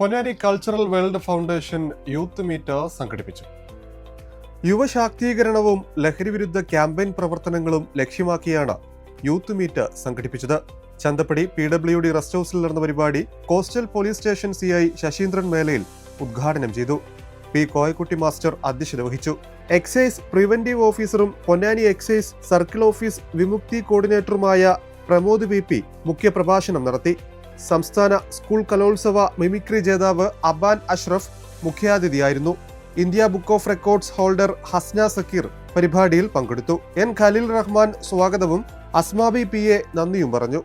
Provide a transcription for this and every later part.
Ponnani cultural world foundation youth meet സംഘടിപ്പിച്ചു. യുവശാക്തീകരണവും ലഹരിവിരുദ്ധ ക്യാമ്പയിൻ പ്രവർത്തനങ്ങളും ലക്ഷ്യമാക്കിയാണ് യൂത്ത് മീറ്റ് സംഘടിപ്പിച്ചത്. ചന്തപ്പടി PWD റെസ്റ്റ് ഹൌസിൽ നടന്ന പരിപാടി coastal police station CI Sasheendran മേലയിൽ ഉദ്ഘാടനം ചെയ്തു. P. കോയക്കുട്ടി മാസ്റ്റർ അധ്യക്ഷത വഹിച്ചു. എക്സൈസ് പ്രിവന്റീവ് ഓഫീസറും Ponnani excise circle office Vimukthi കോർഡിനേറ്ററുമായ പ്രമോദ് VP മുഖ്യപ്രഭാഷണം നടത്തി. സംസ്ഥാന സ്കൂൾ കലോത്സവ മിമിക്രി ജേതാവ് അബാൻ അഷ്റഫ് മുഖ്യാതിഥിയായിരുന്നു. India book of records holder Hasna Sakeer പരിപാടിയിൽ പങ്കെടുത്തു. N. ഖലീൽ റഹ്മാൻ സ്വാഗതവും അസ്മാബി PA നന്ദിയും പറഞ്ഞു.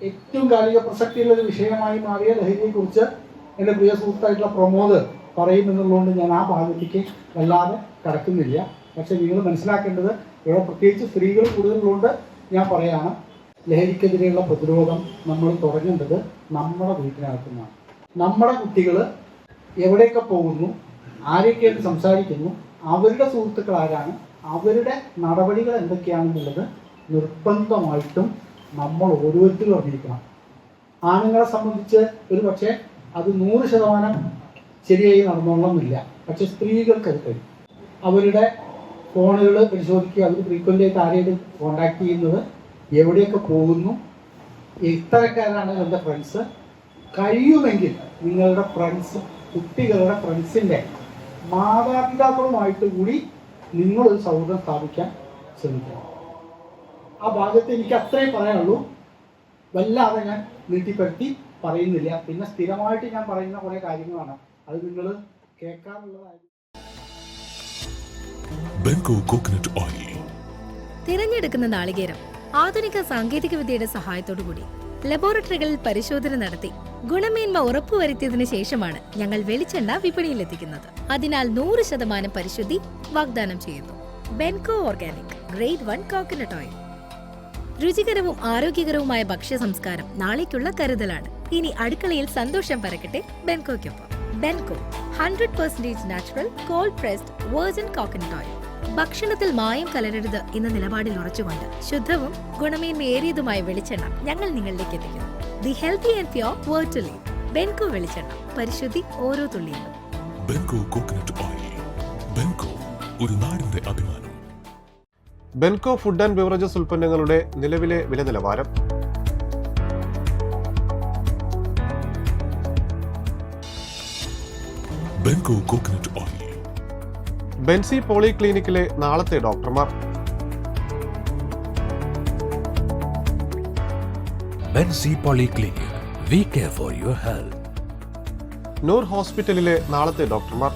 ഏറ്റവും കാലിക പ്രസക്തിയുള്ള ഒരു വിഷയമായി മാറിയ ലഹരിയെക്കുറിച്ച് എൻ്റെ പ്രിയ സുഹൃത്തായിട്ടുള്ള പ്രമോദ് പറയുമെന്നുള്ളതുകൊണ്ട് ഞാൻ ആ ഭാഗത്തേക്ക് വല്ലാതെ കടക്കുന്നില്ല. പക്ഷെ നിങ്ങൾ മനസ്സിലാക്കേണ്ടത് ഇവിടെ പ്രത്യേകിച്ച് സ്ത്രീകൾ കൂടുതലുകൊണ്ട് ഞാൻ പറയാണ്, ലഹരിക്കെതിരെയുള്ള പ്രതിരോധം നമ്മൾ തുടങ്ങേണ്ടത് നമ്മുടെ വീട്ടിനകത്തുനിന്നാണ്. നമ്മുടെ കുട്ടികൾ എവിടെയൊക്കെ പോകുന്നു, ആരൊക്കെയായിട്ട് സംസാരിക്കുന്നു, അവരുടെ സുഹൃത്തുക്കൾ ആരാണ്, അവരുടെ നടപടികൾ എന്തൊക്കെയാണെന്നുള്ളത് നിർബന്ധമായിട്ടും നമ്മൾ ഓരോരുത്തരും അറിഞ്ഞിരിക്കണം. ആണുങ്ങളെ സംബന്ധിച്ച് ഒരു പക്ഷേ അത് 100% ശരിയായി നടന്നോളണമെന്നില്ല. പക്ഷെ സ്ത്രീകൾക്ക് അത് കഴിയും. അവരുടെ ഫോണുകൾ പരിശോധിക്കുക, അവർ ഫ്രീക്വൻ്റ് ആയിട്ട് ആരെയും കോണ്ടാക്ട് ചെയ്യുന്നത്, എവിടെയൊക്കെ പോകുന്നു, ഇത്തരക്കാരാണ് എൻ്റെ ഫ്രണ്ട്സ്. കഴിയുമെങ്കിൽ നിങ്ങളുടെ ഫ്രണ്ട്സ്, കുട്ടികളുടെ ഫ്രണ്ട്സിൻ്റെ മാതാപിതാക്കളുമായിട്ട് കൂടി നിങ്ങളൊരു സൗഹൃദം സ്ഥാപിക്കാൻ ശ്രമിക്കണം. ആ ഭാഗത്ത് എനിക്ക് അത്രയും പറയാനുള്ളൂ. വല്ലാതെ ഞാൻ നീട്ടിപ്പറ്റി പറയുന്നില്ല. പിന്നെ സ്ഥിരമായിട്ട് ഞാൻ പറയുന്ന കുറേ കാര്യങ്ങളാണ്, അത് നിങ്ങൾ കേൾക്കാറുള്ളതായിരിക്കും. തിരഞ്ഞെടുക്കുന്ന നാളികേരം ആധുനിക സാങ്കേതിക വിദ്യയുടെ സഹായത്തോടുകൂടി ലബോറട്ടറികളിൽ പരിശോധന നടത്തി ഗുണമേന്മ ഉറപ്പുവരുത്തിയതിനു ശേഷമാണ് ഞങ്ങൾ വെളിച്ചെണ്ണ വിപണിയിലെത്തിക്കുന്നത്. അതിനാൽ 100% പരിശുദ്ധി വാഗ്ദാനം ചെയ്യുന്നു. Benco organic grade 1 coconut oil. രുചികരവും ആരോഗ്യകരവുമായ ഭക്ഷ്യ സംസ്കാരം നാളേക്കുള്ള കരുതലാണ്. ഇനി അടുക്കളയിൽ സന്തോഷം പരക്കട്ടെ ബെൻകോയ്ക്കൊപ്പം. Benco 100% natural cold pressed virgin coconut oil. ഭക്ഷണത്തിൽ മായം കലരരുത് എന്ന നിലപാടിൽ ഉറച്ചുകൊണ്ട് ശുദ്ധവും ഗുണമേന്മയേറിയതുമായ വെളിച്ചെണ്ണ ഞങ്ങൾ നിങ്ങളിലേക്ക് എത്തിക്കുന്നു. The healthy and pure word to live. ബെൻകോ വെളിച്ചെണ്ണ, പരിശുദ്ധി ഓരോ തുള്ളിയിലും. ബെൻകോ കോക്കനട്ട് ഓയിൽ. ബെൻകോ, ഒരു നാടിന്റെ അഭിമാനം. ബെൻകോ ഫുഡ് ആൻഡ് ബെവറേജസ് ഉൽപ്പന്നങ്ങളുടെ നിലവിലെ വില നിലവാരം. Benco coconut oil. ബെൻസി പോളിക്ലിനിക്കിലെ നാളത്തെ ഡോക്ടർമാർ. Benzy polyclinic, we care for your health. Noor ഹോസ്പിറ്റലിലെ നാളത്തെ ഡോക്ടർമാർ.